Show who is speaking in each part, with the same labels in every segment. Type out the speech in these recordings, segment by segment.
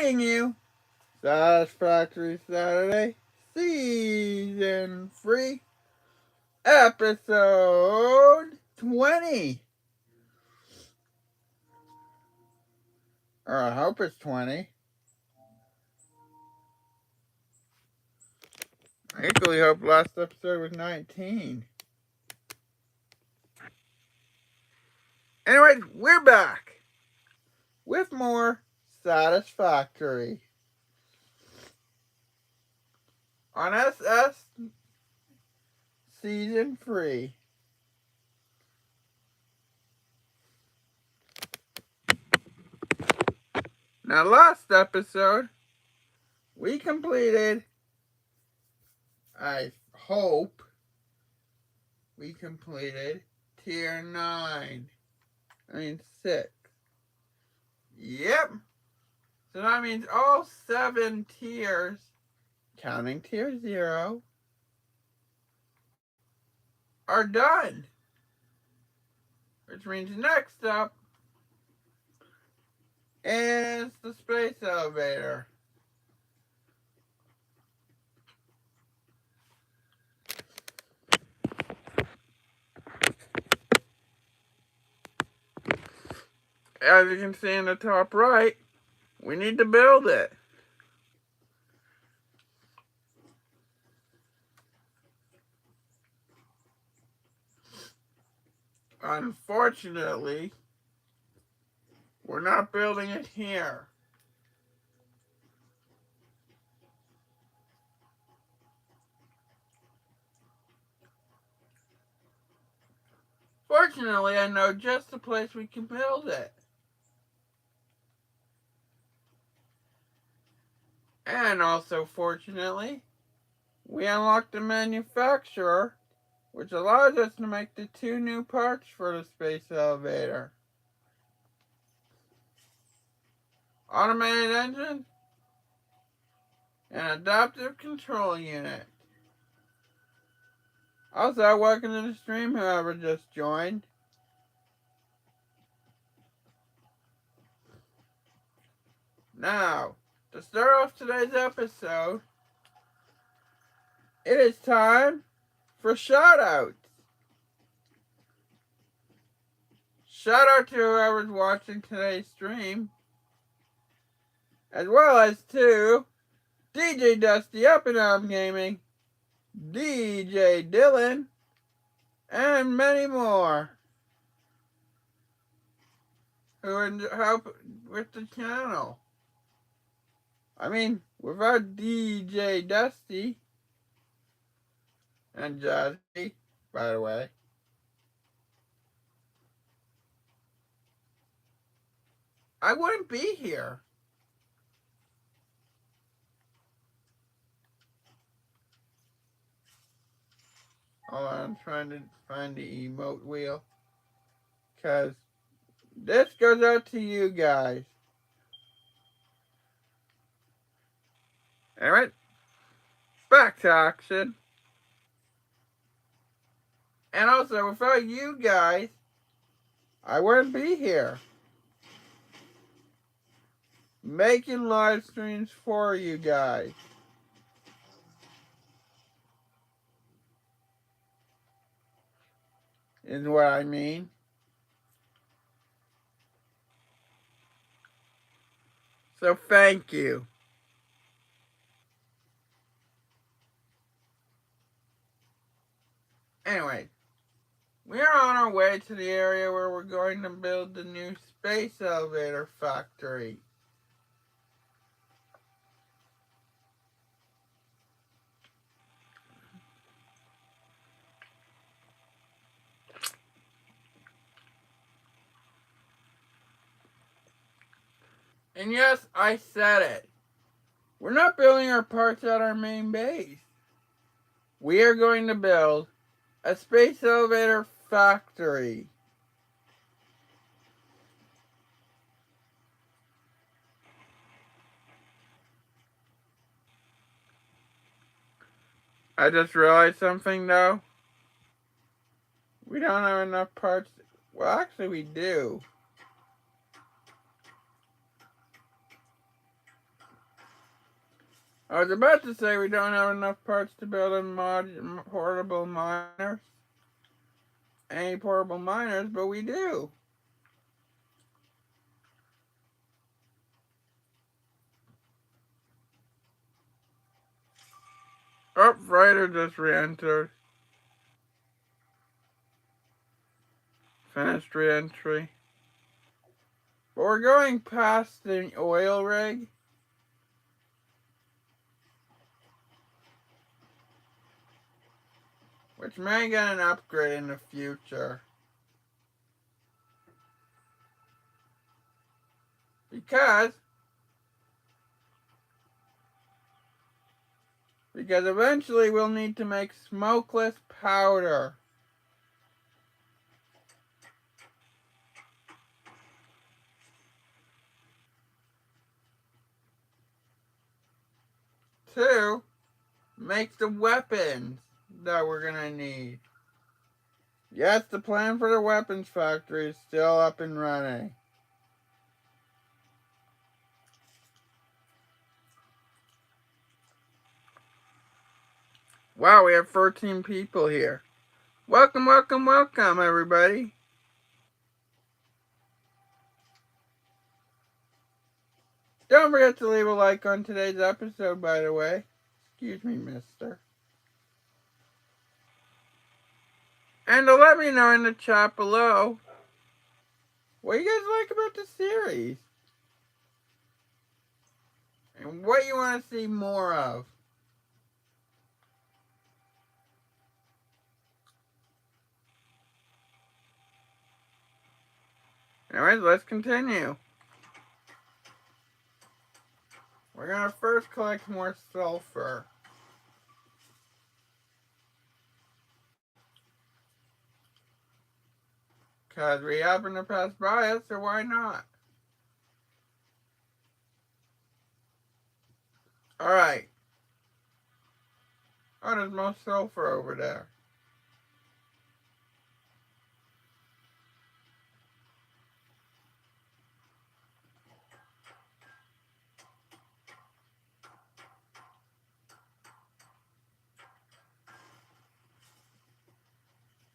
Speaker 1: bringing you Satisfactory Saturday, Season 3, Episode 20. Or I hope it's 20. I equally hope last episode was 19. Anyway, we're back with more Satisfactory on SS Season 3. Now, last episode, we completed, I hope, we completed Tier 9. 6. Yep. So that means all 7 tiers, counting Tier 0, are done. Which means next up is the space elevator. As you can see in the top right, we need to build it. Unfortunately, we're not building it here. Fortunately, I know just the place we can build it. And also, fortunately, we unlocked the manufacturer, which allows us to make the 2 new parts for the space elevator. Automated engine and adaptive control unit. Also, welcome to the stream, whoever just joined. Now, to start off today's episode, it is time for shoutouts. Shout out to whoever's watching today's stream, as well as to DJ Dusty Up and Down Gaming, DJ Dylan, and many more who help with the channel. I mean, without DJ Dusty and Jazzy, by the way, I wouldn't be here. Hold on, I'm trying to find the emote wheel. Because this goes out to you guys. Alright, back to action. And also, without you guys, I wouldn't be here making live streams for you guys. Is what I mean. So thank you. Anyway, we are on our way to the area where we're going to build the new space elevator factory. And yes, I said it. We're not building our parts at our main base. We are going to build a space elevator factory. I just realized something though. We don't have enough parts. Well, actually we do. I was about to say we don't have enough parts to build a portable miners. Any portable miners, but we do. Oh, Ryder just re-entered. Finished re-entry. But we're going past the oil rig. Which may get an upgrade in the future. Because eventually we'll need to make smokeless powder. To make the weapons that we're gonna need. Yes, the plan for the weapons factory is still up and running. Wow, we have 13 people here. Welcome, welcome, welcome, everybody. Don't forget to leave a like on today's episode, by the way. Excuse me, mister. And to let me know in the chat below what you guys like about the series. And what you want to see more of. Anyways, let's continue. We're going to first collect more sulfur. Because we happen to pass by it, so why not? Alright. Oh, there's more sulfur over there.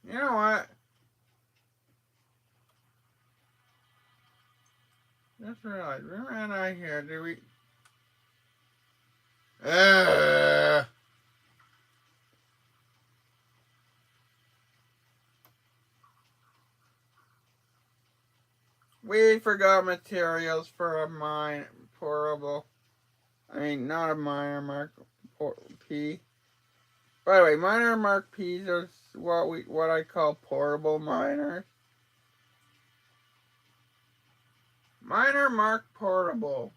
Speaker 1: You know what? Just realized, we ran out here. Did we? We forgot materials for a mine portable. I mean, not a miner mark P. By the way, miner mark P's are what I call portable miners. Miner mark portable.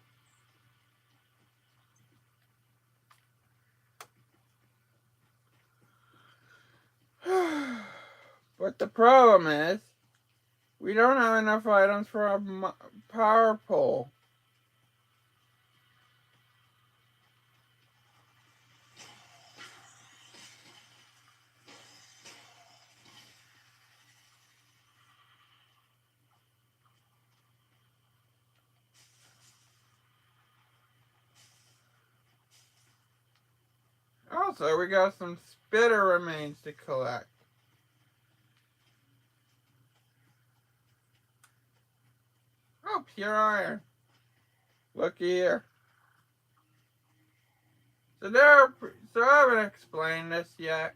Speaker 1: But the problem is, we don't have enough items for a power pole. Also, we got some spitter remains to collect. Oh, pure iron. Looky here. So I haven't explained this yet.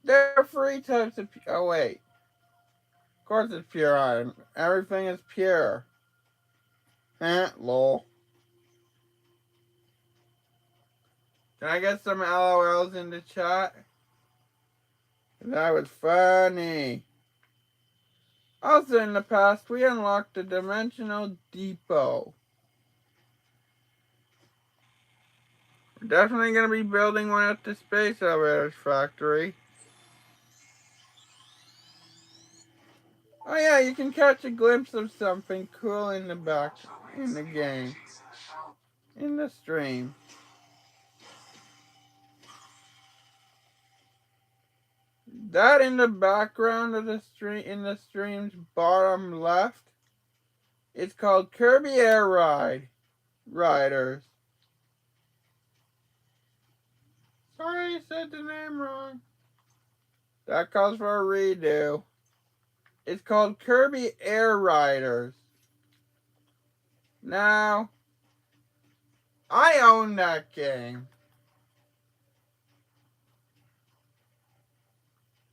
Speaker 1: There are three types of. Oh wait. Of course it's pure iron. Everything is pure. Lol. Can I get some LOLs in the chat? That was funny. Also in the past, we unlocked the Dimensional Depot. We're definitely going to be building one at the Space Elevators Factory. Oh yeah, you can catch a glimpse of something cool in the back, in the game, in the stream. That in the background of the stream, in the stream's bottom left, it's called Kirby Air Riders. Sorry, I said the name wrong. That calls for a redo. It's called Kirby Air Riders. Now, I own that game.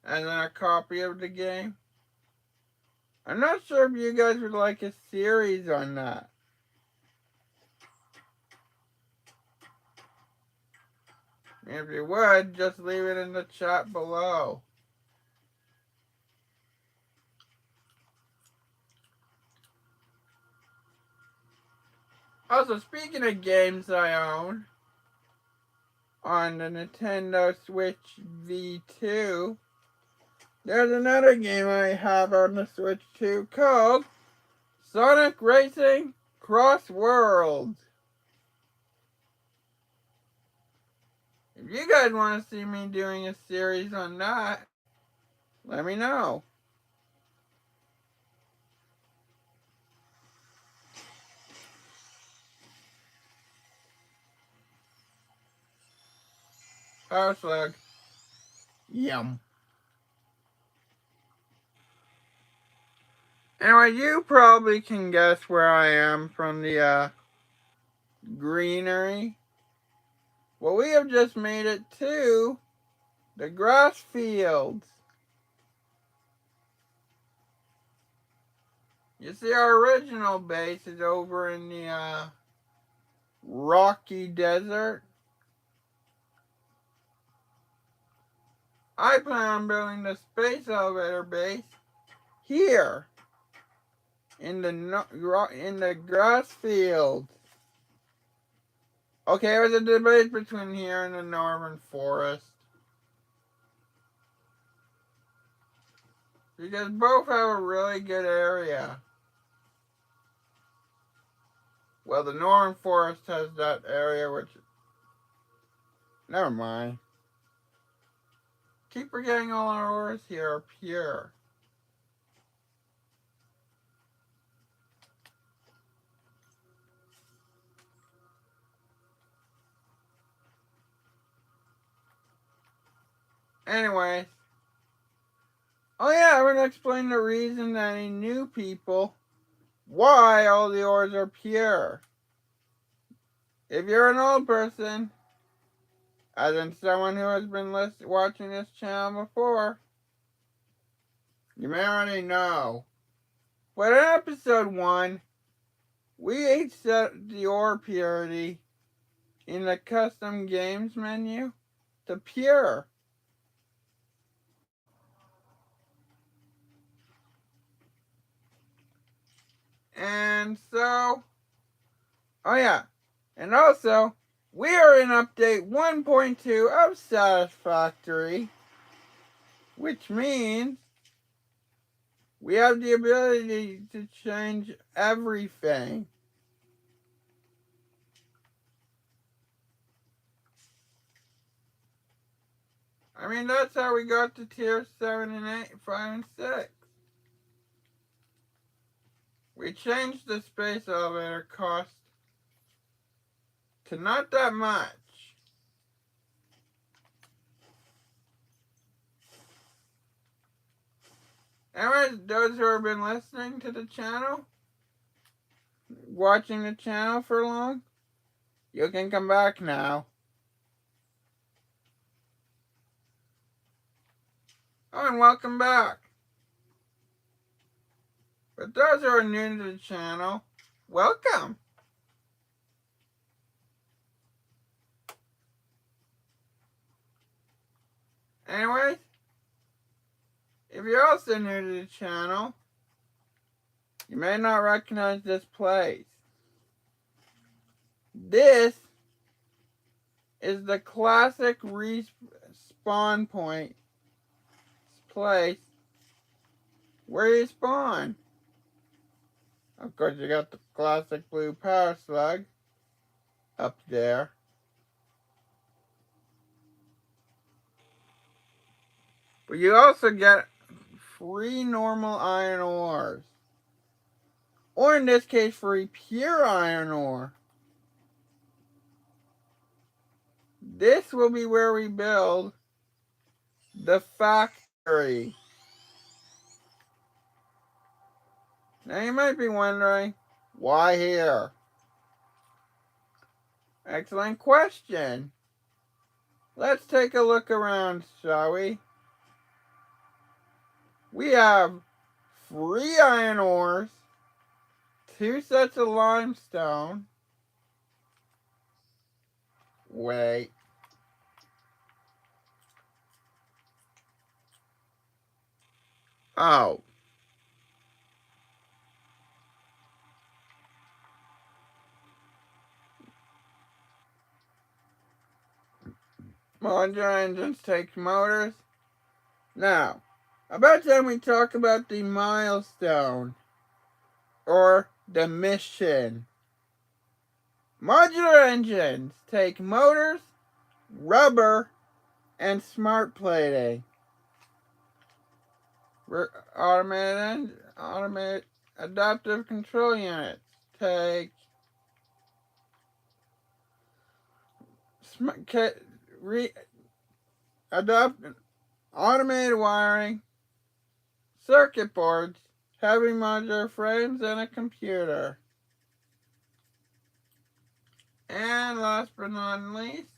Speaker 1: And then a copy of the game. I'm not sure if you guys would like a series on that. If you would, just leave it in the chat below. Also, speaking of games I own, on the Nintendo Switch V2, there's another game I have on the Switch 2 called Sonic Racing Cross Worlds. If you guys want to see me doing a series on that, let me know. Power Slug. Yum. Anyway, you probably can guess where I am from the greenery. Well, we have just made it to the grass fields. You see, our original base is over in the rocky desert. I plan on building the space elevator base here in the grass fields. Okay, it was a debate between here and the northern forest, because both have a really good area. Well, the northern forest has that area which... Never mind. Keep forgetting all our ores here are pure. Anyways. Oh yeah, I'm going to explain the reason that any new people why all the ores are pure. If you're an old person, as in someone who has been watching this channel before, you may already know. But in episode 1, we each set the ore purity in the custom games menu to pure. And so, oh yeah, and also, we are in update 1.2 of Satisfactory, which means we have the ability to change everything. I mean, that's how we got to tier 7 and 8, 5 and 6. We changed the space elevator cost to not that much. Anyways, those who have been listening to the channel, watching the channel for long, you can come back now. Oh, and welcome back. But those who are new to the channel, welcome. Anyways, if you're also new to the channel, you may not recognize this place. This is the classic respawn point place where you spawn. Of course, you got the classic blue power slug up there. But you also get free normal iron ores. Or in this case, free pure iron ore. This will be where we build the factory. Now you might be wondering, why here? Excellent question. Let's take a look around, shall we? We have 3 iron ores, 2 sets of limestone. Wait. Oh. Modular engines take motors. Now, about time we talk about the milestone or the mission. Modular engines take motors, rubber, and smart plating. Automated adaptive control units take automated wiring, circuit boards, heavy modular frames, and a computer. And last but not least,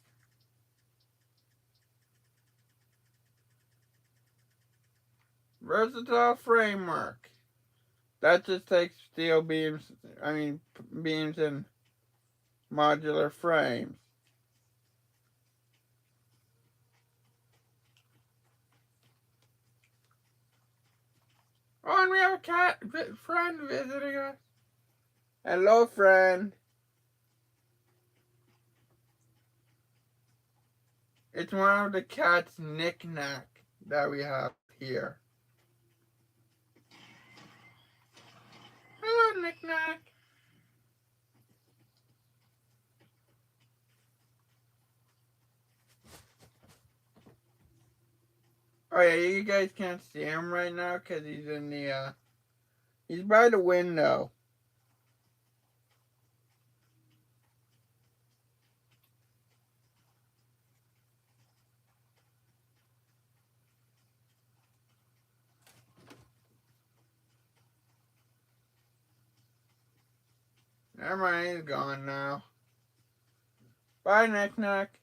Speaker 1: versatile framework. That just takes steel beams, beams and modular frames. Oh, and we have a cat friend visiting us. Hello, friend. It's one of the cat's knick-knack that we have here. Hello, knick-knack. Oh yeah, you guys can't see him right now because he's in the, he's by the window. Never mind, he's gone now. Bye, knick-knack.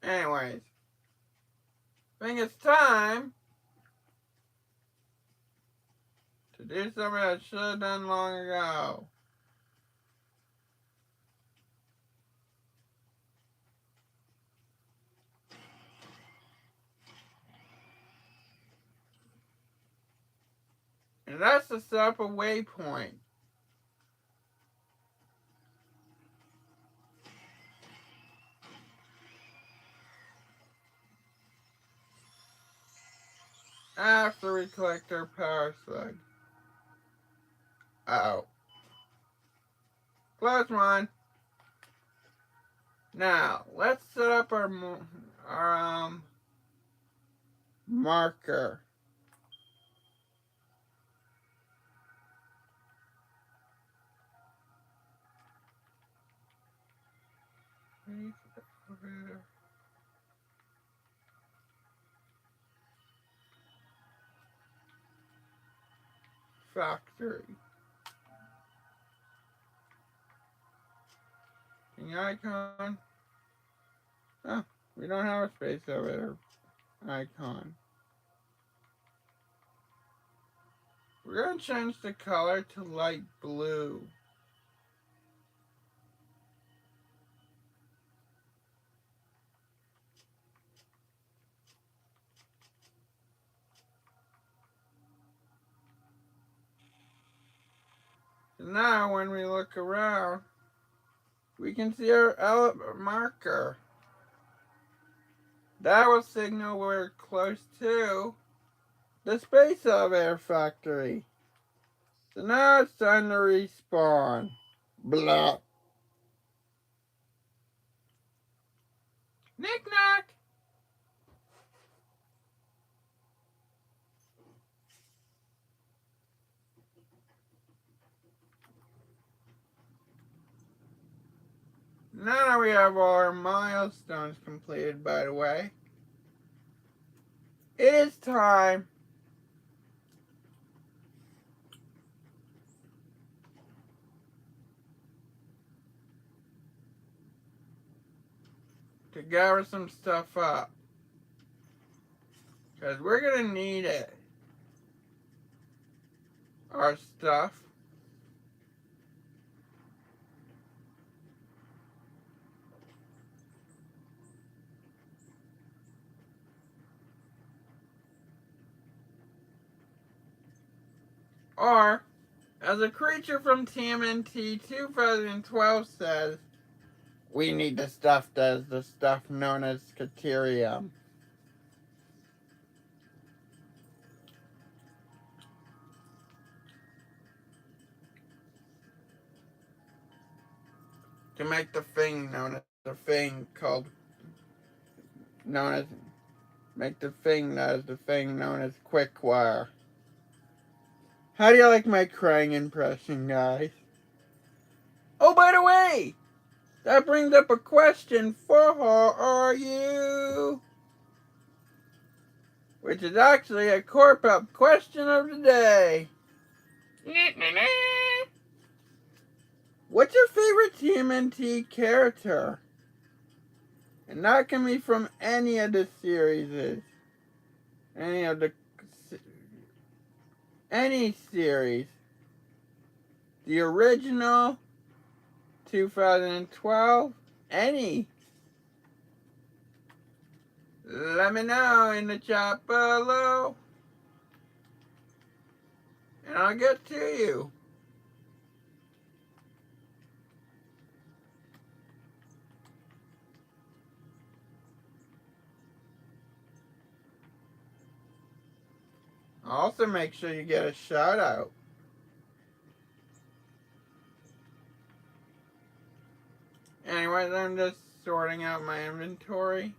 Speaker 1: Anyways, I think it's time to do something I should have done long ago. And that's to set up a waypoint. After we collect our power slug. Uh-oh. Close one. Now, let's set up our marker. Factory. The icon. Oh, we don't have a space elevator icon. We're going to change the color to light blue. So now when we look around, we can see our marker. That will signal we're close to the space elevator factory. So now it's time to respawn. Blah. Knick-knack! Now that we have all our milestones completed, by the way, it is time to gather some stuff up. Because we're going to need it. Our stuff. Or, as a creature from TMNT 2012 says, we need the stuff that is the stuff known as Caterium. To make the thing known as the thing called known as make the thing that is the thing known as Quickwire. How do you like my crying impression, guys? Oh, by the way, that brings up a question for how are you? Which is actually a Corp Up question of the day. What's your favorite TMNT character? And that can be from any of the series. Any series. The original, 2012, any. Let me know in the chat below. And I'll get to you. Also make sure you get a shout out. Anyways, I'm just sorting out my inventory.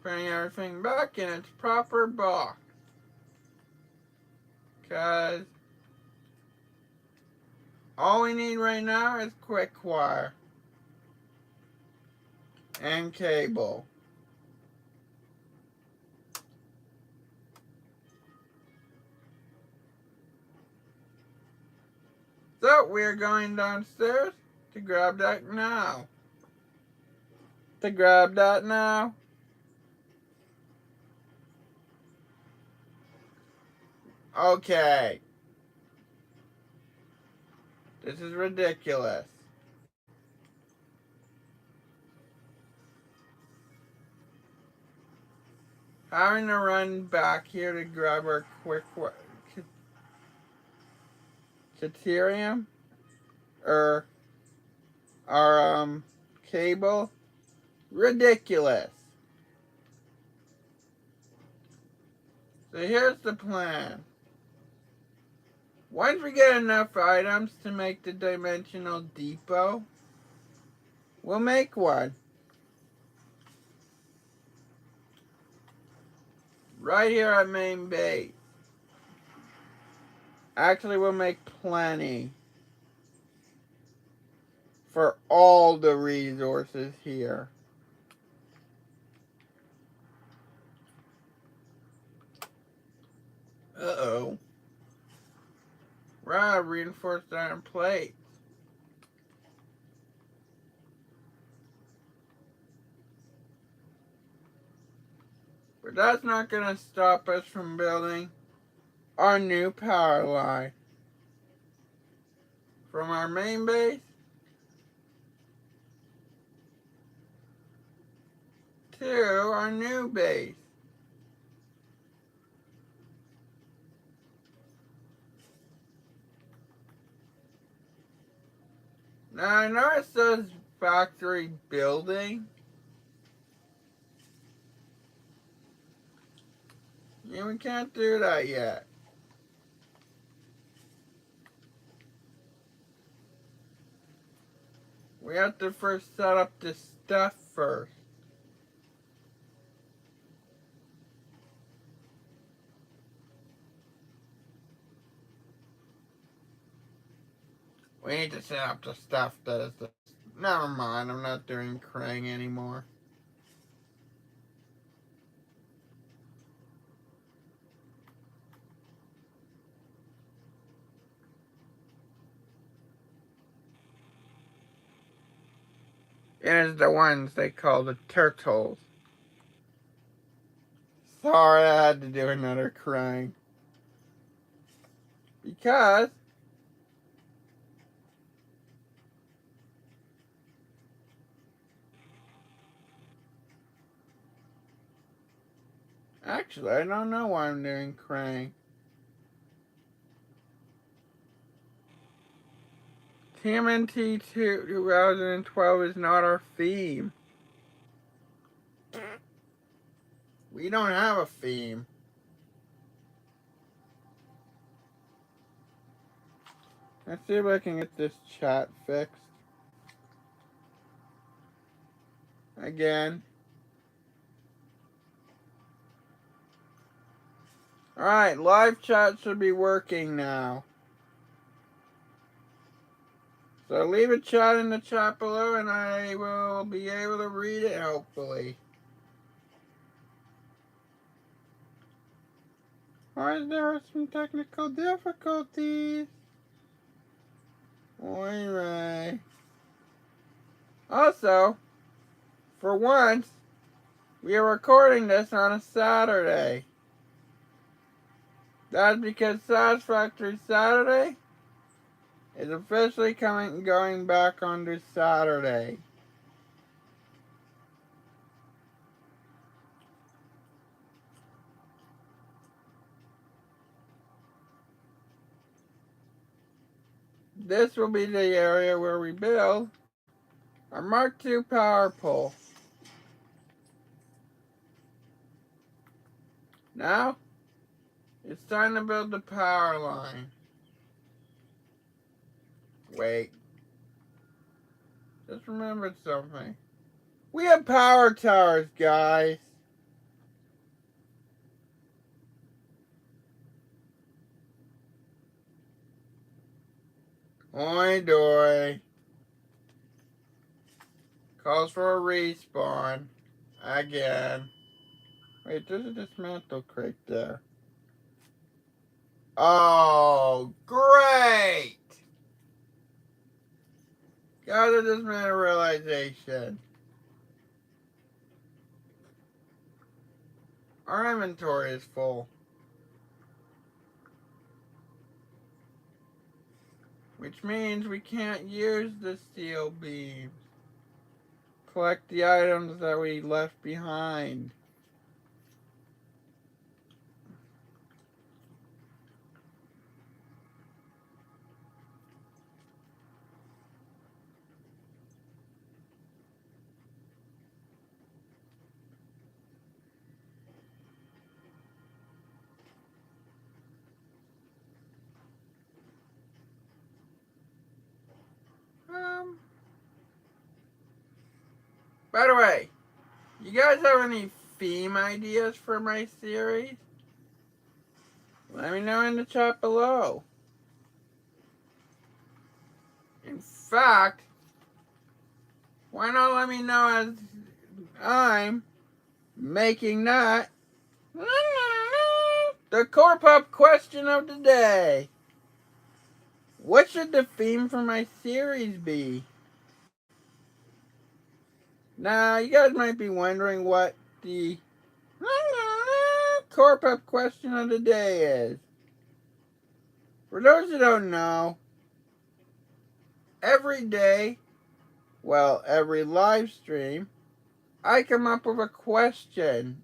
Speaker 1: Putting everything back in its proper box. Because all we need right now is quick wire. And cable. So we're going downstairs to grab that now. Okay. This is ridiculous. Having to run back here to grab our quick Caterium or our cable. Ridiculous. So here's the plan. Once we get enough items to make the dimensional depot, we'll make one. Right here at main base. Actually, we'll make plenty for all the resources here. Uh-oh. We're out of reinforced iron plates. But that's not going to stop us from building our new power line. From our main base to our new base. Now I know it says factory building. Yeah, we can't do that yet. We have to first set up the stuff first. We need to set up the stuff that is the... Never mind, I'm not doing Krang anymore. It is the ones they call the turtles. Sorry, I had to do another Krang. Because actually, I don't know why I'm doing Krang. TMNT 2012 is not our theme. We don't have a theme. Let's see if I can get this chat fixed. Again. Alright, live chat should be working now. So leave a chat in the chat below and I will be able to read it, hopefully. Alright, there are some technical difficulties. Anyway. Also, for once, we are recording this on a Saturday. That's because Satisfactory Saturday is officially going back onto Saturday. This will be the area where we build our Mark II power pole. Now, it's time to build the power line. Wait. Just remembered something. We have power towers, guys. Oi doy. Calls for a respawn. Again. Wait, there's a dismantle crate there. Oh, great! Guys, I just made a realization. Our inventory is full. Which means we can't use the steel beams. Collect the items that we left behind. By the way, you guys have any theme ideas for my series? Let me know in the chat below. In fact, why not let me know as I'm making that the Core Pop question of the day. What should the theme for my series be? Now, you guys might be wondering what the Core Pop question of the day is. For those who don't know, every day, well, every live stream, I come up with a question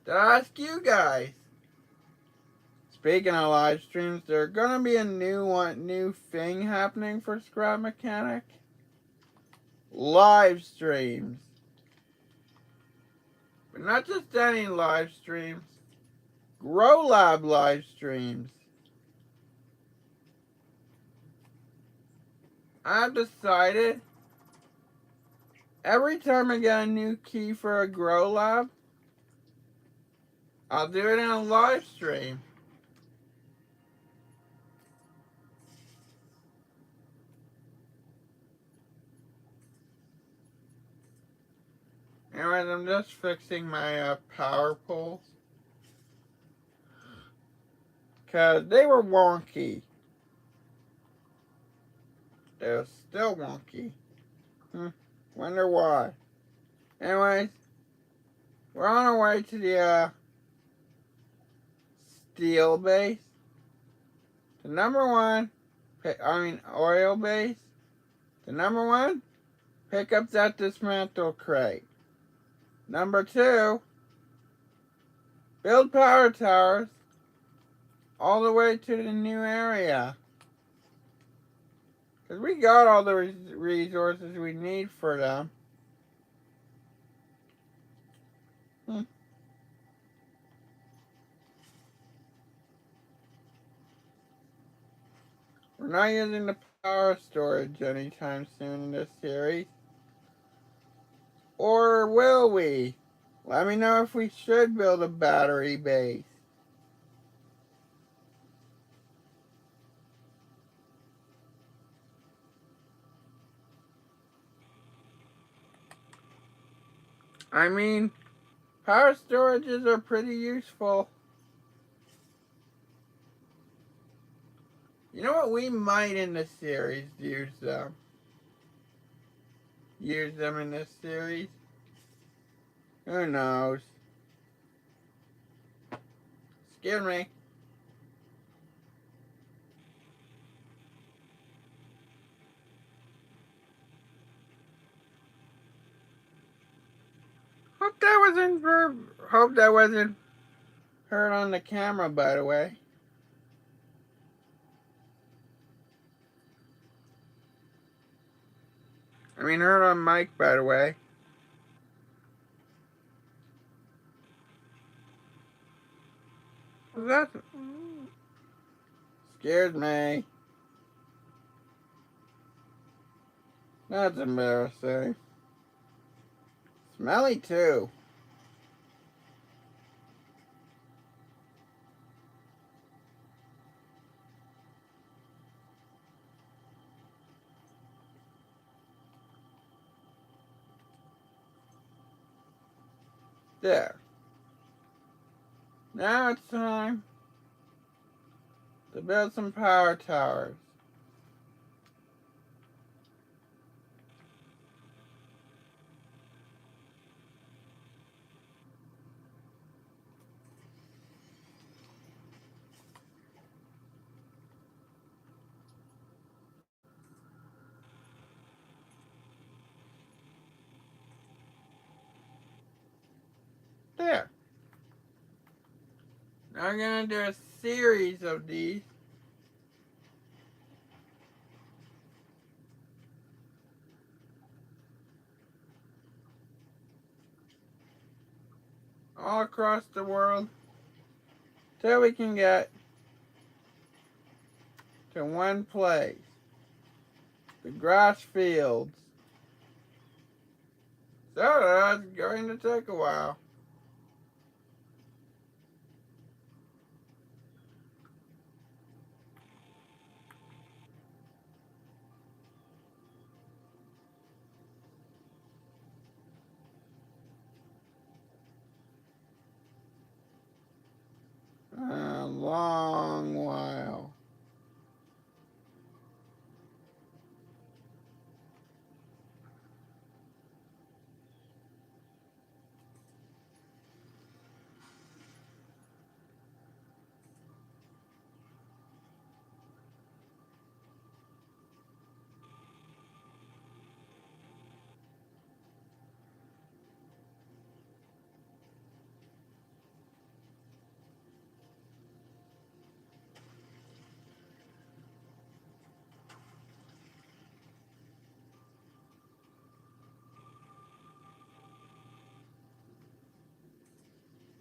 Speaker 1: to ask you guys. Speaking of live streams, there's gonna be a new thing happening for Scrap Mechanic. Live streams. But not just any live streams. Grow Lab live streams. I've decided every time I get a new key for a Grow Lab, I'll do it in a live stream. Anyways, I'm just fixing my power poles. Because they were wonky. They're still wonky. Wonder why. Anyways, we're on our way to the steel base. The number one, oil base. The number one, pick up that dismantle crate. Number two, build power towers all the way to the new area. Because we got all the resources we need for them. We're not using the power storage anytime soon in this series. Or will we? Let me know if we should build a battery base. I mean, power storages are pretty useful. You know what? We might in this series use them. Use them in this series. Who knows? Excuse me. Hope that wasn't heard on the camera, by the way. I mean, heard on mic, by the way. That scared me. That's embarrassing. Smelly too. There. Now it's time to build some power towers. There. Now I'm gonna do a series of these. All across the world till we can get to one place. The grass fields. So that's going to take a while. A long while.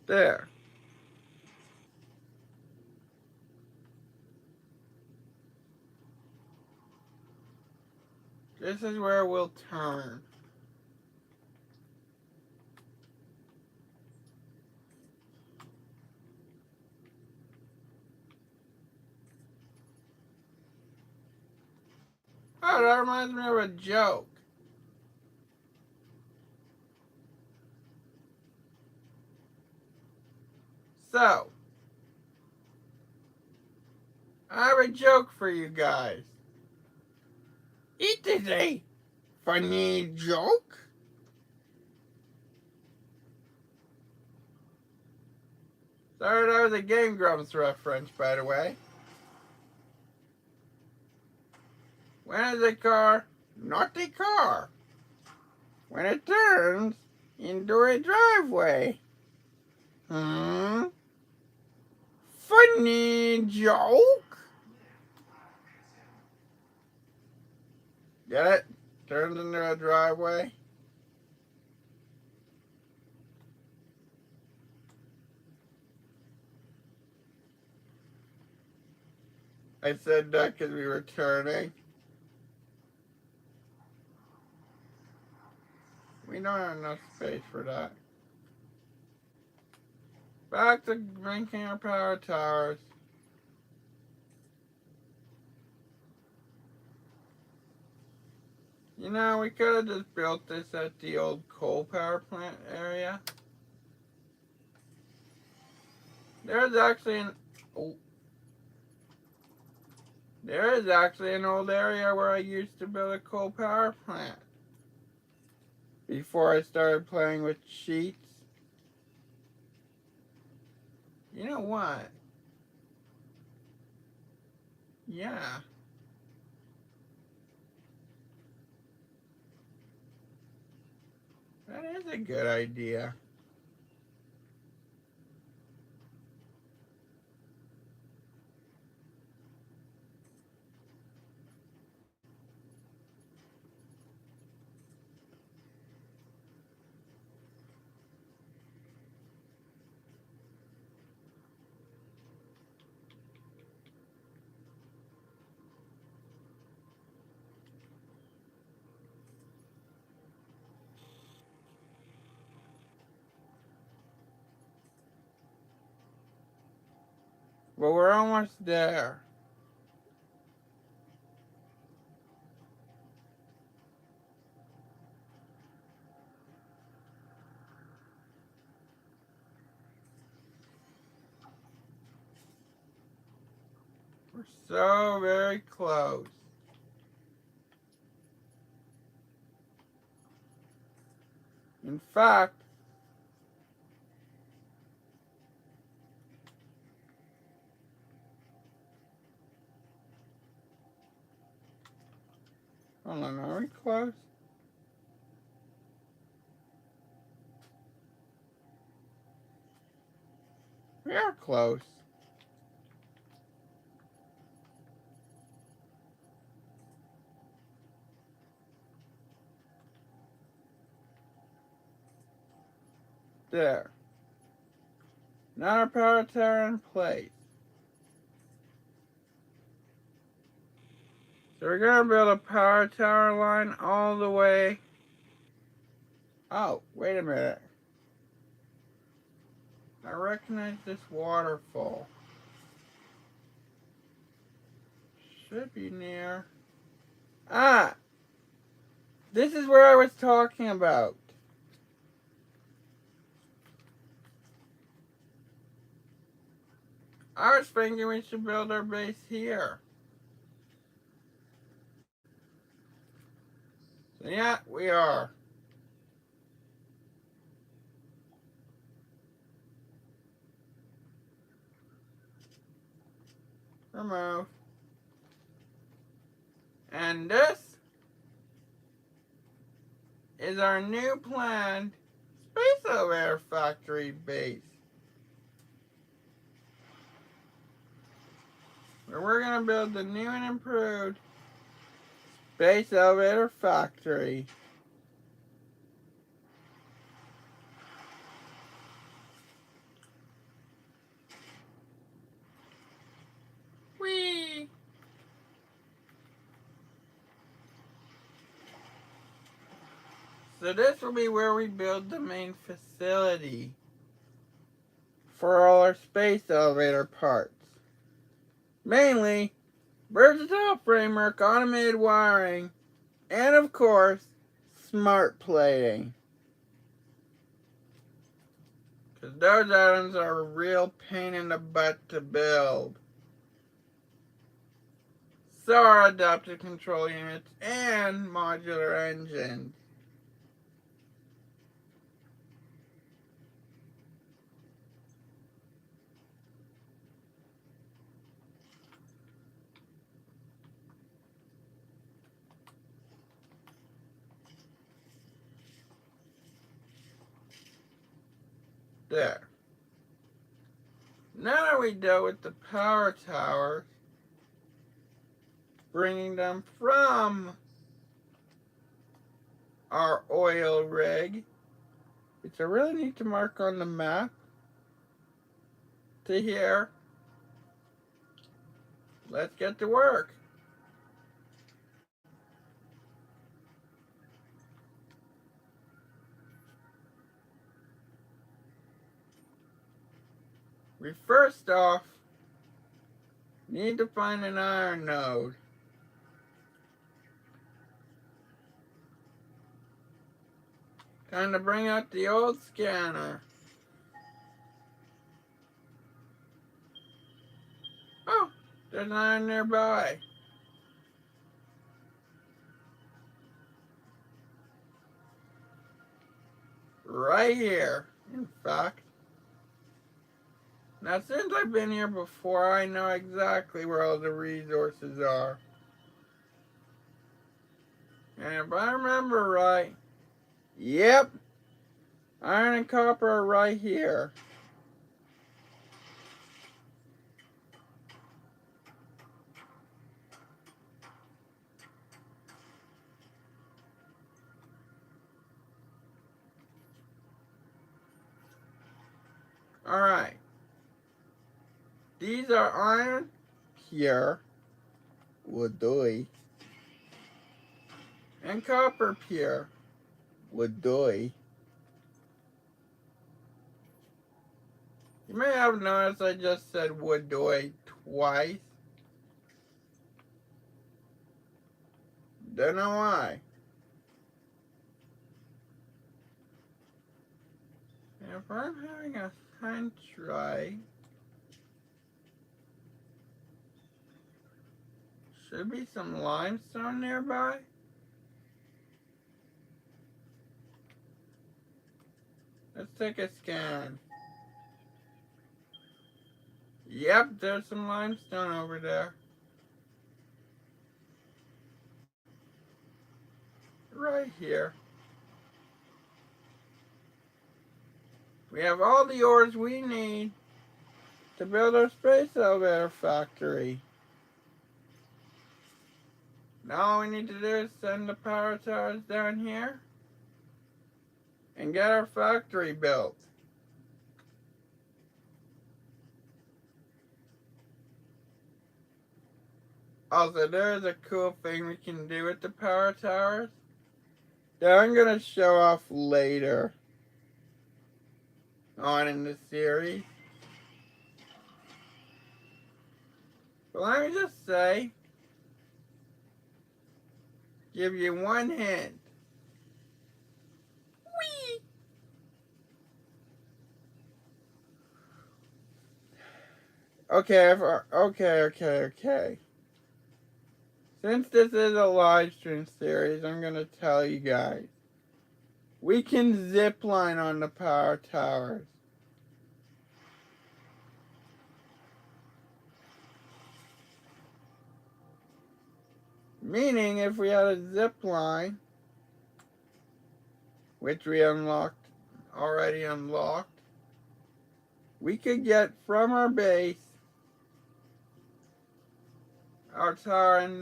Speaker 1: There. This is where we'll turn. Oh, that reminds me of a joke. So, I have a joke for you guys. It is a funny joke. Sorry, that was a Game Grumps reference, by the way. When is a car not a car? When it turns into a driveway. Funny joke? Get it? Turns into a driveway. I said that because we were turning. We don't have enough space for that. Back to making our power towers. You know, we could have just built this at the old coal power plant area. There's actually an there is actually an old area where I used to build a coal power plant before I started playing with sheets. You know what? Yeah. That is a good idea. But we're almost there. We're so very close. In fact, hold on, are we close? We are close. There. Now our power tower in place. So we're gonna build a power tower line all the way. Oh, wait a minute. I recognize this waterfall. Should be near. Ah! This is where I was talking about. I was thinking we should build our base here. So yeah, we are. Remove. And this is our new planned Space Elevator Factory base. Where we're going to build the new and improved Space Elevator Factory. Whee! So this will be where we build the main facility for all our space elevator parts. Mainly, versatile framework, automated wiring, and of course, smart plating. Because those items are a real pain in the butt to build. So are adaptive control units and modular engines. There. Now that we dealt with the power towers, bringing them from our oil rig, which I really need to mark on the map, to here, let's get to work. We first off need to find an iron node. Time to bring out the old scanner. Oh, there's an iron nearby. Right here, in fact. Now, since I've been here before, I know exactly where all the resources are. And if I remember right, yep, iron and copper are right here. Alright. These are iron pure, woodoi, and copper pure, woodoi. You may have noticed I just said woodoi twice. Don't know why. If I'm having a hunch right, should be some limestone nearby. Let's take a scan. Yep, there's some limestone over there. Right here. We have all the ores we need to build our space elevator factory. Now all we need to do is send the power towers down here and get our factory built. Also, there's a cool thing we can do with the power towers that I'm going to show off later on in the series. But let me just say, give you one hint. Whee! Okay. Since this is a live stream series, I'm going to tell you guys. We can zip line on the power towers. Meaning, if we had a zip line, which we already unlocked, we could get from our base, our tower in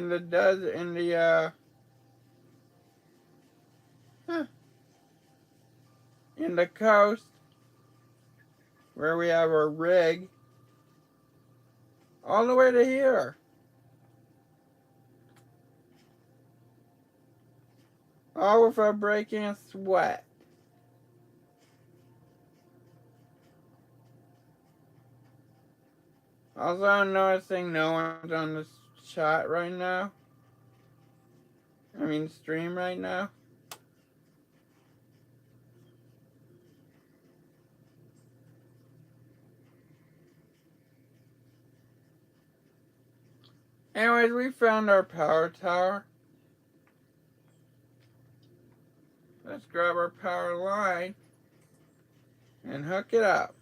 Speaker 1: the desert, in the coast, where we have our rig, all the way to here. All without breaking a sweat. Also, I'm noticing no one's on this chat right now. I mean, stream right now. Anyways, we found our power tower. Let's grab our power line and hook it up.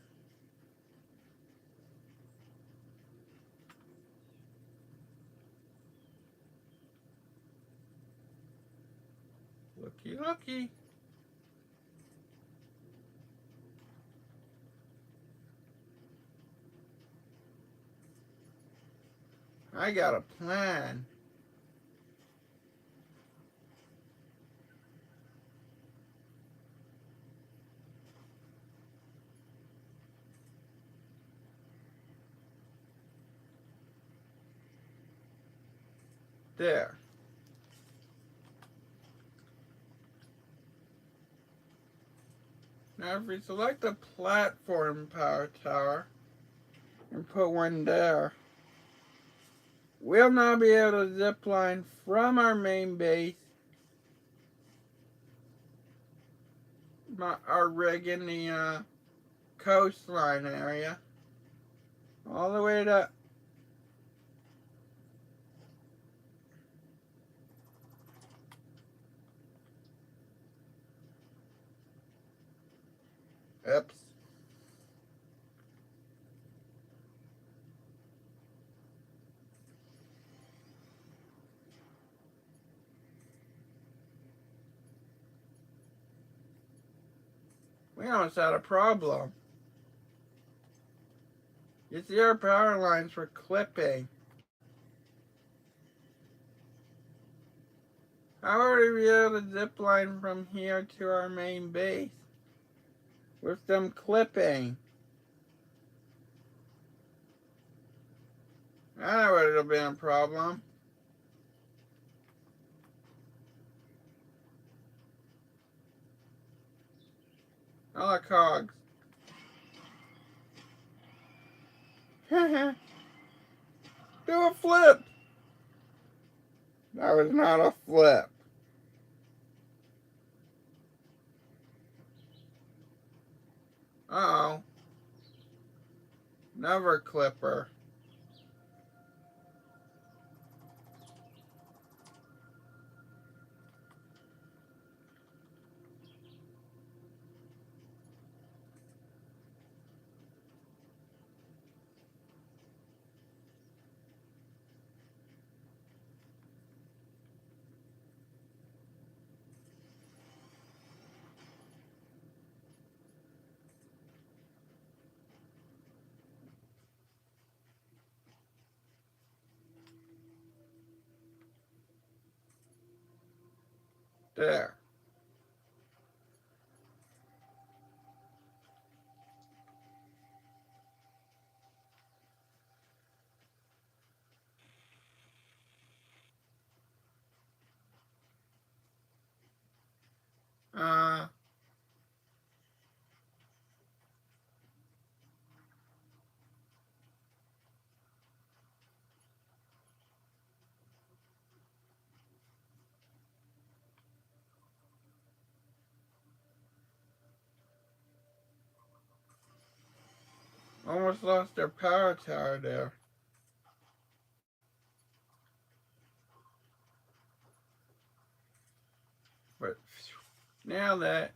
Speaker 1: Looky, looky. I got a plan. There. Now if we select the platform power tower and put one there, we'll now be able to zip line from our main base, our rig in the coastline area, all the way to oops. We almost had a problem. You see our power lines were clipping. How are we able to zip line from here to our main base with them clipping? That would have been a problem. All the cogs. Do a flip. That was not a flip. Uh-oh. Never clipper. There. Uh, almost lost their power tower there. But now that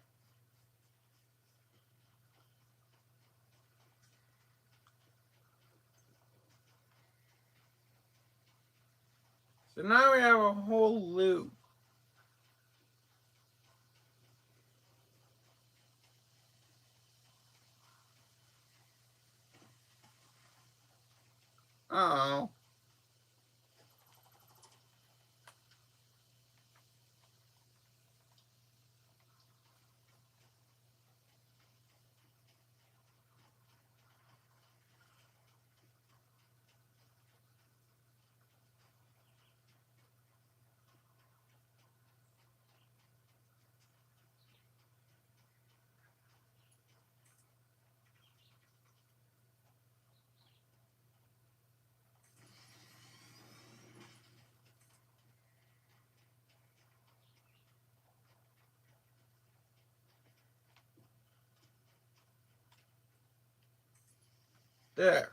Speaker 1: so now we have a whole loop. Uh-oh. There.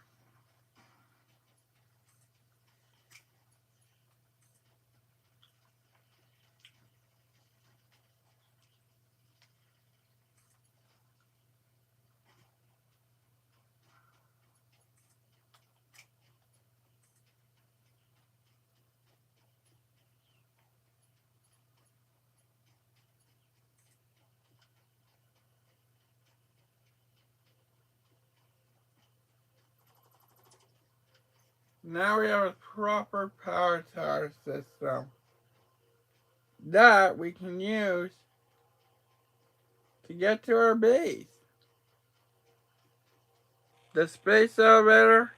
Speaker 1: Now we have a proper power tower system that we can use to get to our base. The space elevator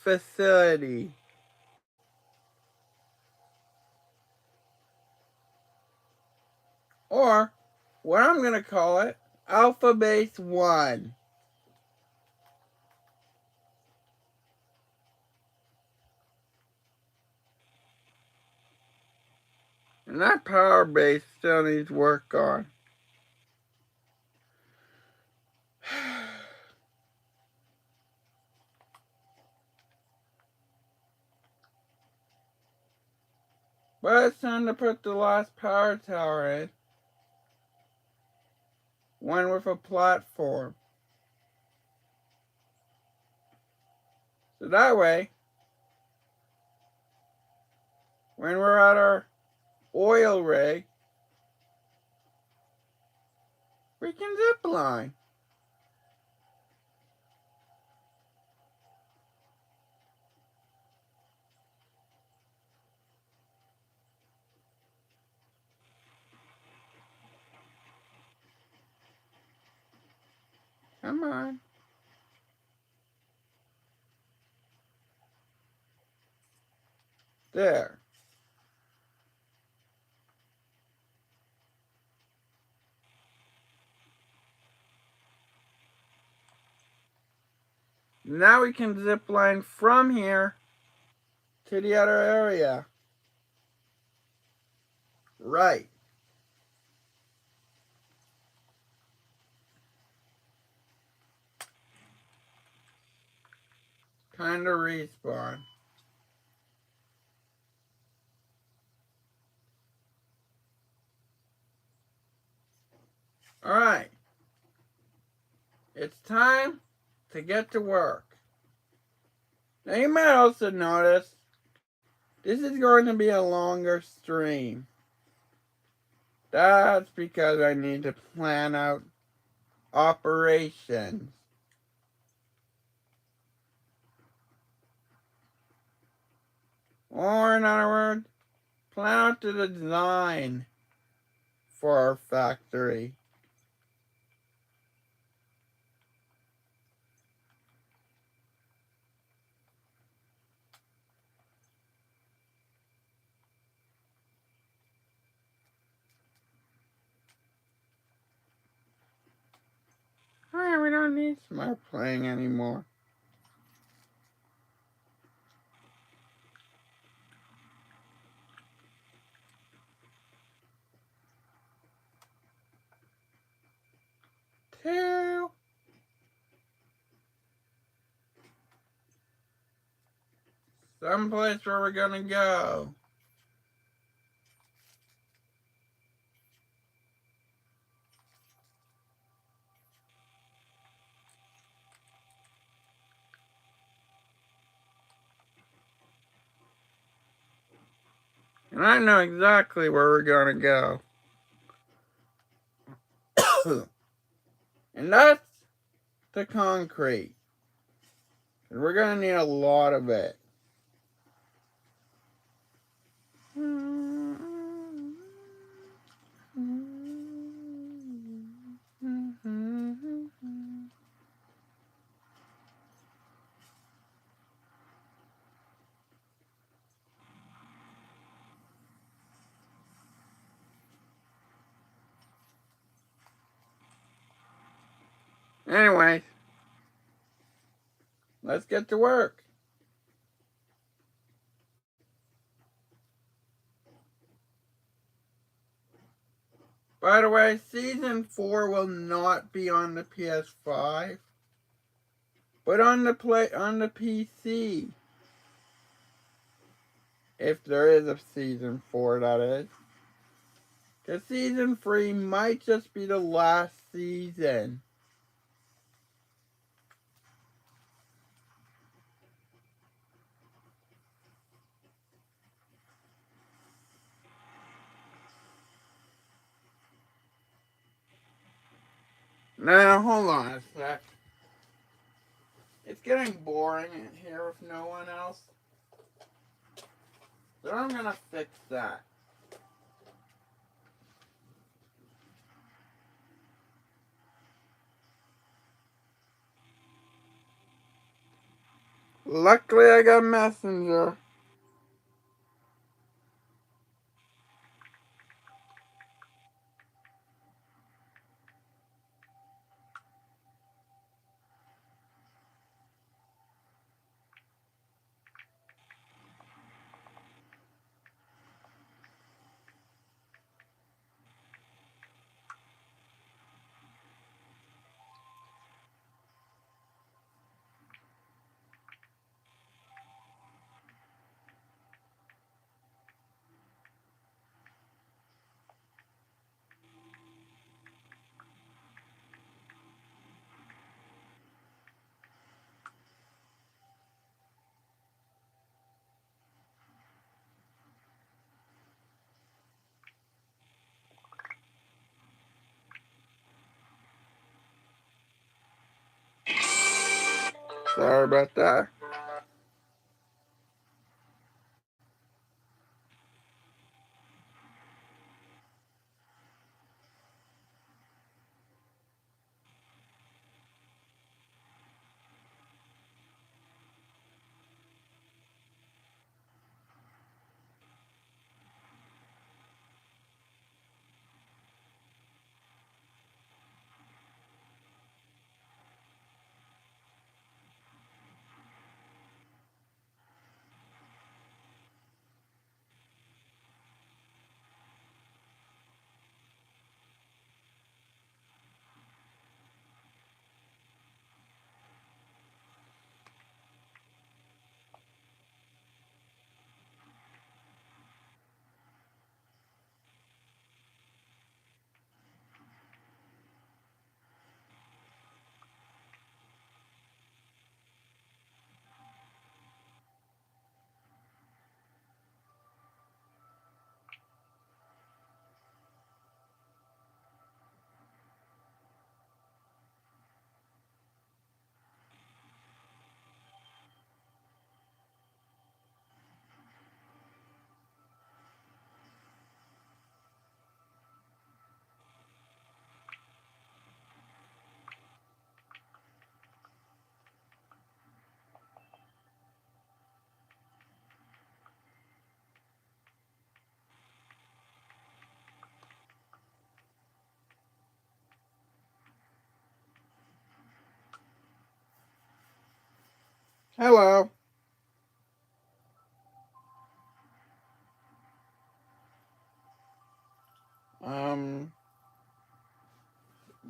Speaker 1: facility. Or, what I'm going to call it, Alpha Base 1. And that power base still needs work on. But it's time to put the last power tower in. One with a platform. So that way, when we're at our oil rig, we can zip line. Come on. There. Now we can zip line from here to the other area. Right. Time to respawn. Alright. It's time to get to work. Now you might also notice this is going to be a longer stream. That's because I need to plan out operations. Or in other words, plan out the design for our factory. Alright, we don't need smart playing anymore. Two. Someplace where we're gonna go. And I know exactly where we're gonna go. And that's the concrete. And we're gonna need a lot of it. Anyways, let's get to work. By the way, Season 4 will not be on the PS5, but on the PC. If there is a Season 4, that is. Because Season 3 might just be the last season. Now, hold on a sec. It's getting boring in here with no one else. So I'm gonna fix that. Luckily I got Messenger. Sorry about that. Hello. Um,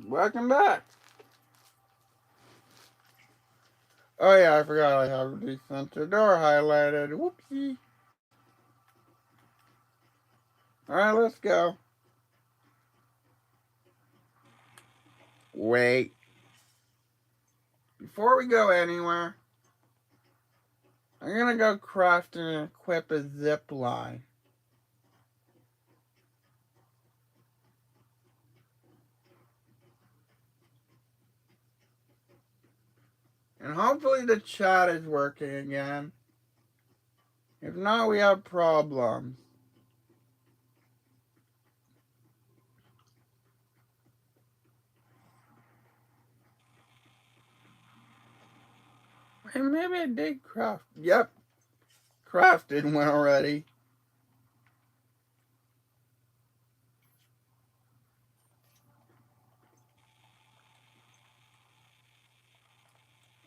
Speaker 1: Welcome back. Oh yeah, I forgot I have the center door highlighted. Whoopsie. Alright, let's go. Wait. Before we go anywhere, I'm gonna go craft and equip a zip line. And hopefully the chat is working again. If not, we have problems. Hey, maybe I did craft. Yep, crafted one already.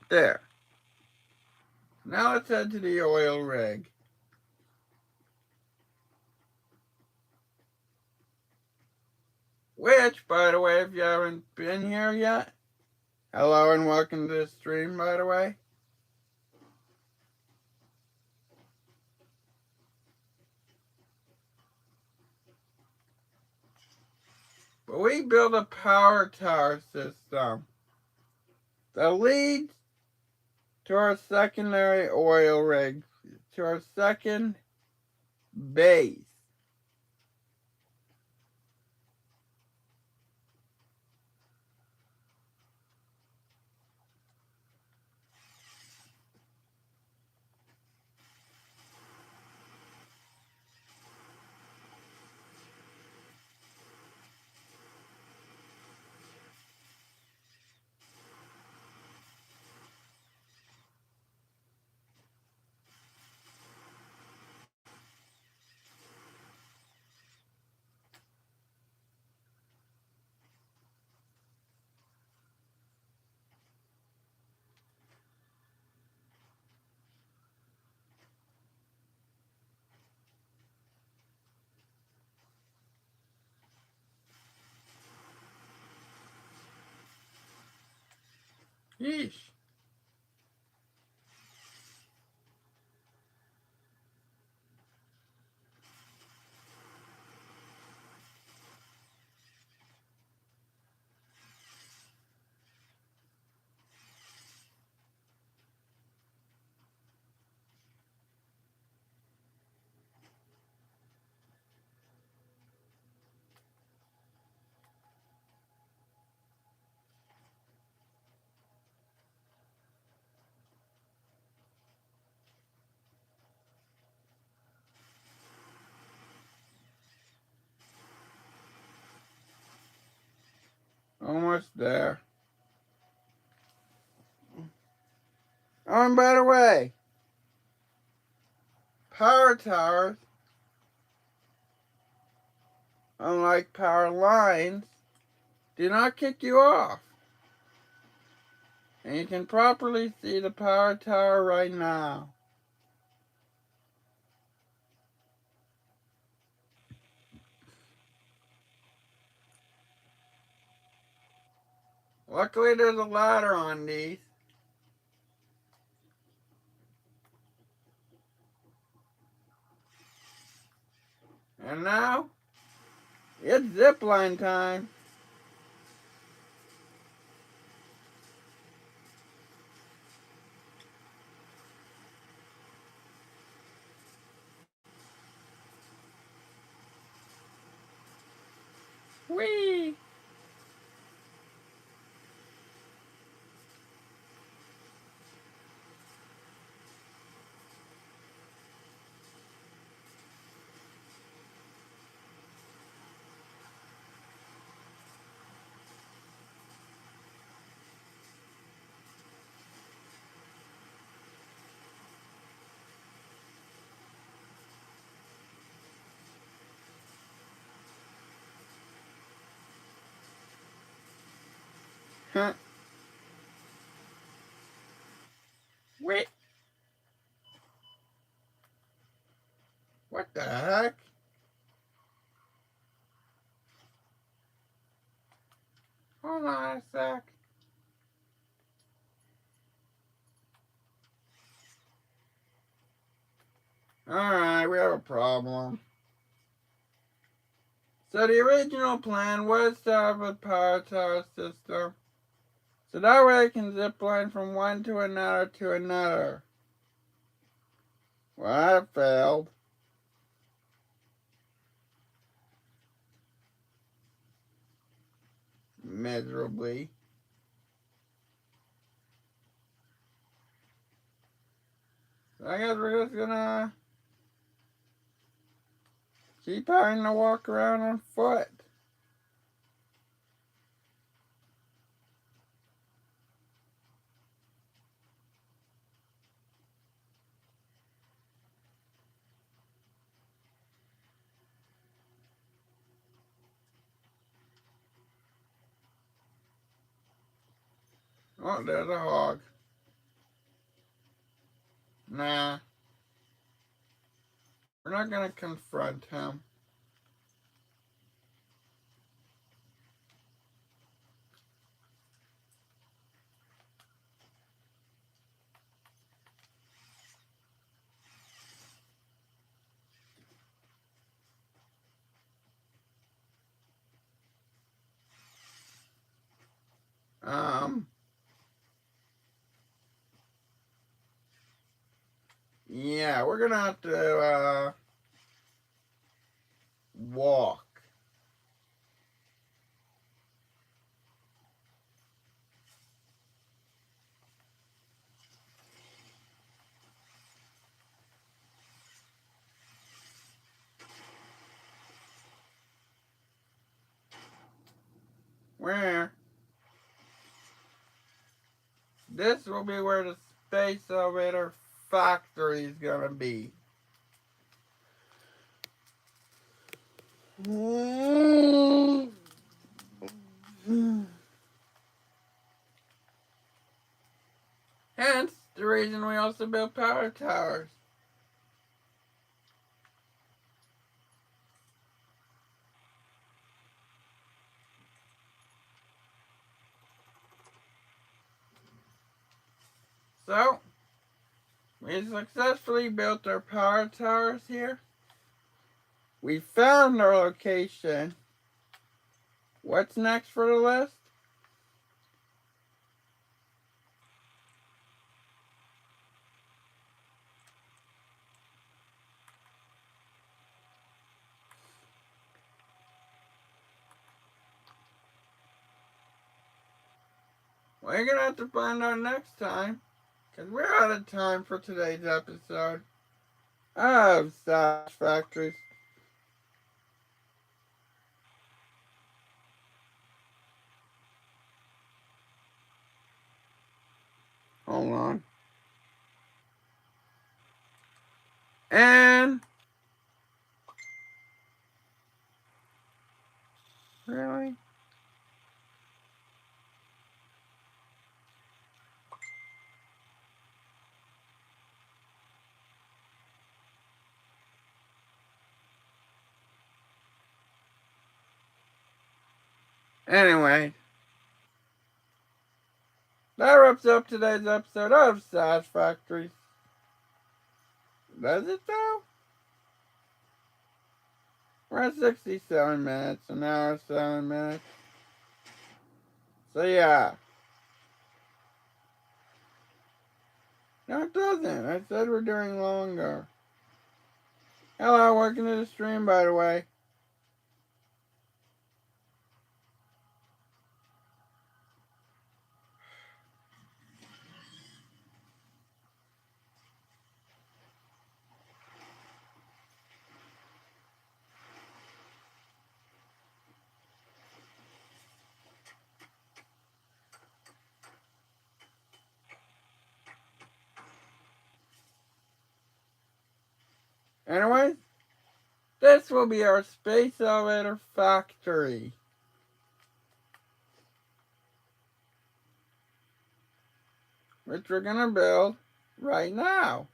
Speaker 1: There. Now let's head to the oil rig. Which, by the way, if you haven't been here yet, hello and welcome to the stream, by the way. But we built a power tower system that leads to our secondary oil rig, to our second base. Yeesh. Almost there. Oh, and by the way, power towers, unlike power lines, do not kick you off. And you can properly see the power tower right now. Luckily there's a ladder on these. And now, it's zipline time. Whee! Huh. Wait. What the heck? Hold on a sec. Alright, we have a problem. So the original plan was to have a power tower system. So that way I can zip line from one to another to another. Well, that failed. Miserably. So I guess we're just gonna keep having to walk around on foot. Oh, there's a hog. Nah, we're not gonna confront him. Yeah, we're gonna have to, walk. Where? This will be where the space elevator factory is gonna be. Hence the reason we also built power towers. So, we successfully built our power towers here. We found our location. What's next for the list? We're gonna have to find out next time, because we're out of time for today's episode of Satisfactory. Hold on. And really? Anyway, that wraps up today's episode of Satisfactory. Does it though? We're at 67 minutes, an hour, 7 minutes. So yeah. No, it doesn't. I said we're doing longer. Hello, welcome to the stream, by the way. Anyways, this will be our space elevator factory, which we're gonna build right now.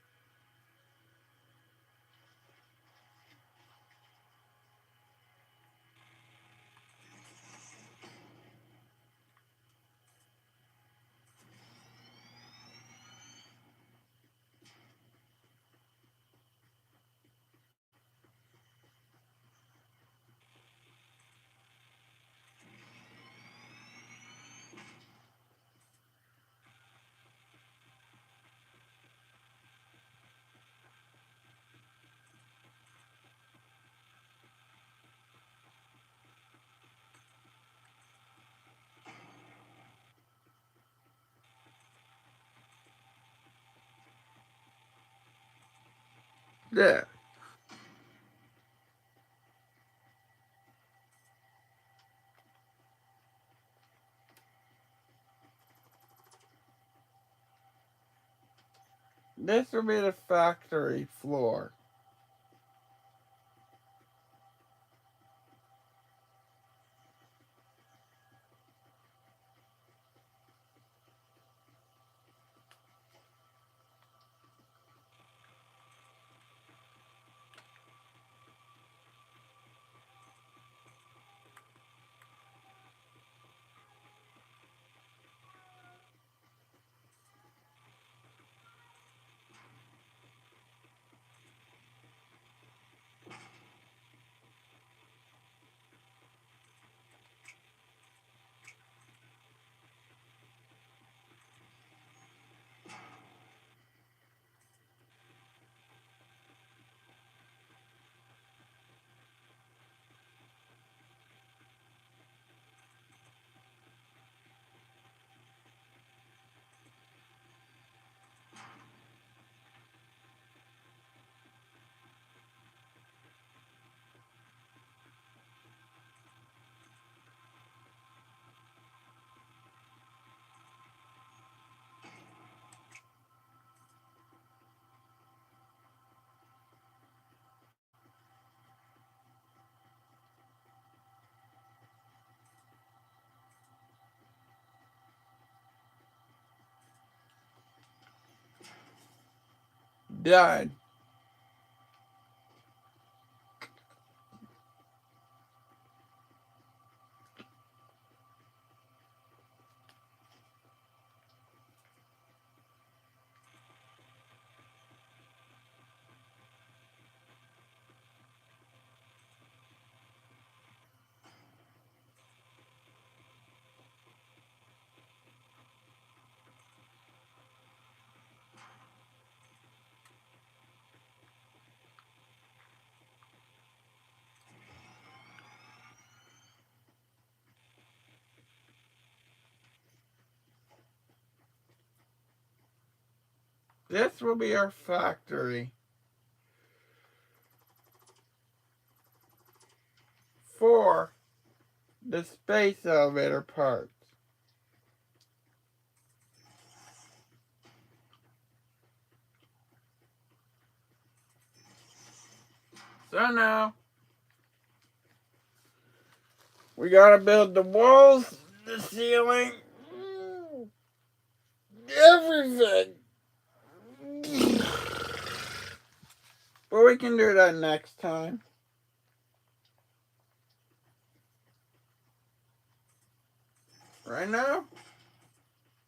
Speaker 1: There. This will be the factory floor. Done. This will be our factory for the space elevator parts. So now, we gotta build the walls, the ceiling, everything. But we can do that next time. Right now,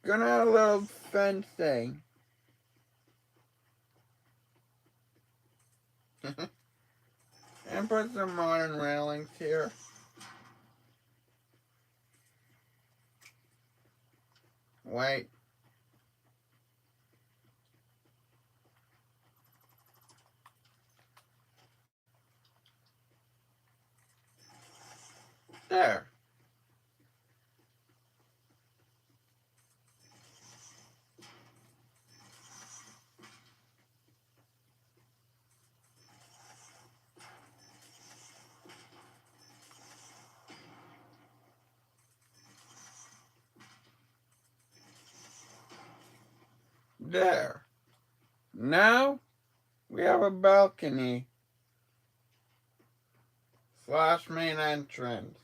Speaker 1: gonna add a little fencing. And put some modern railings here. Wait. There. There. Now, we have a balcony / main entrance.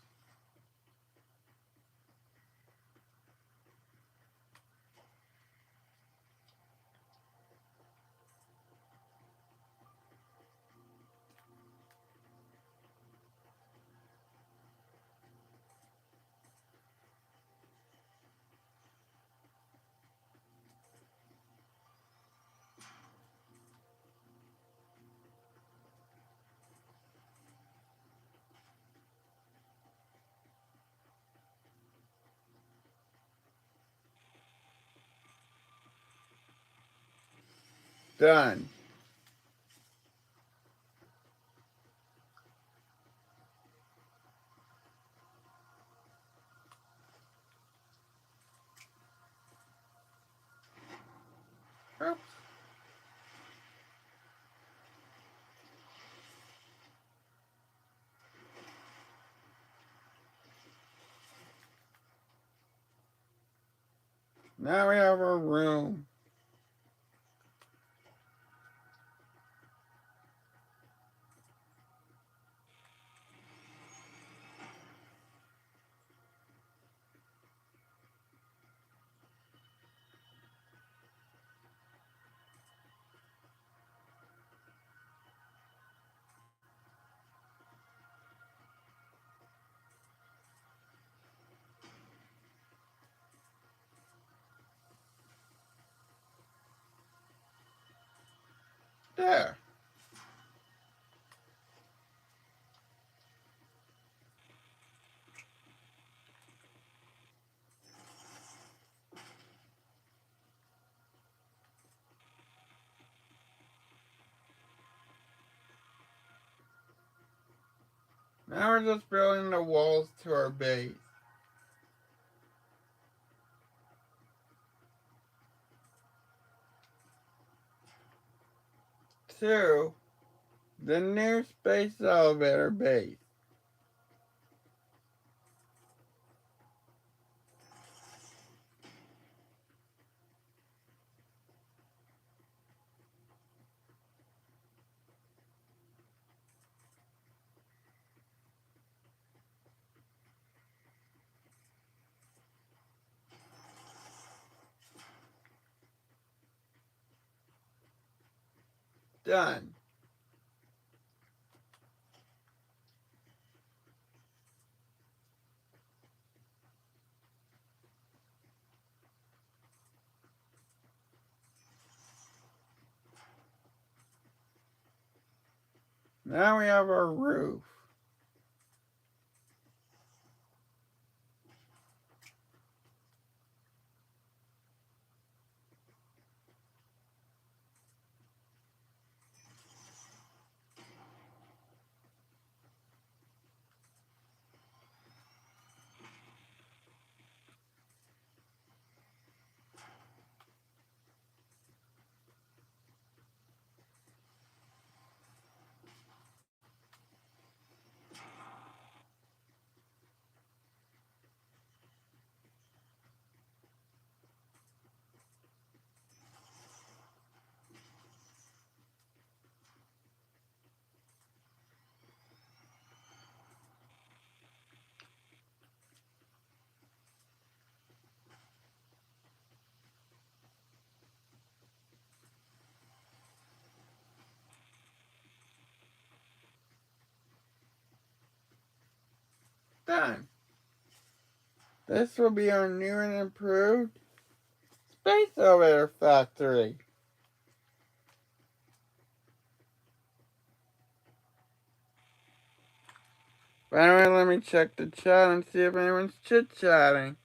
Speaker 1: Done. Oops. Now we have our room. There. Now we're just building the walls to our base. To the new space elevator base. Done. Now we have our roof. Done. This will be our new and improved space elevator factory. But anyway, let me check the chat and see if anyone's chit-chatting.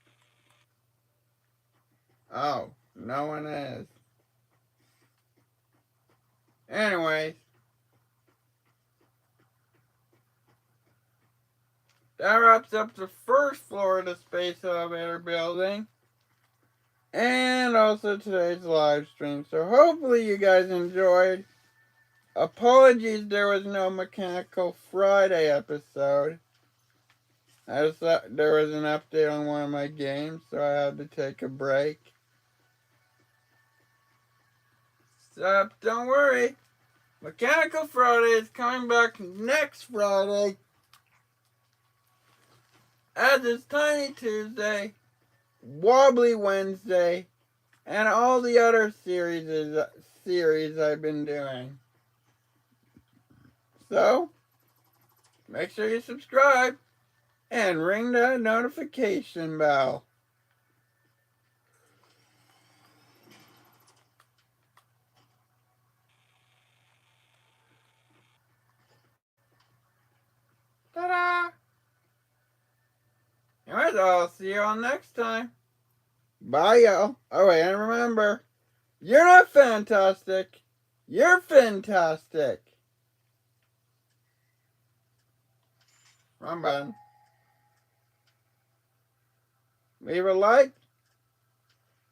Speaker 1: Oh, no one is. Anyways, that wraps up the first floor of the space elevator building. And also today's live stream. So hopefully you guys enjoyed. Apologies there was no Mechanical Friday episode. I just thought there was an update on one of my games, so I had to take a break. So don't worry. Mechanical Friday is coming back next Friday. As is Tiny Tuesday, Wobbly Wednesday, and all the other series I've been doing. So, make sure you subscribe and ring the notification bell. Ta-da! Anyways, I'll see you all next time. Bye, y'all. Oh, wait, and remember, you're not fantastic. You're fantastic. Wrong button. Leave a like,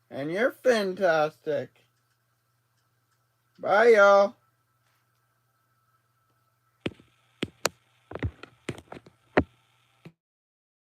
Speaker 1: and you're fantastic. Bye, y'all.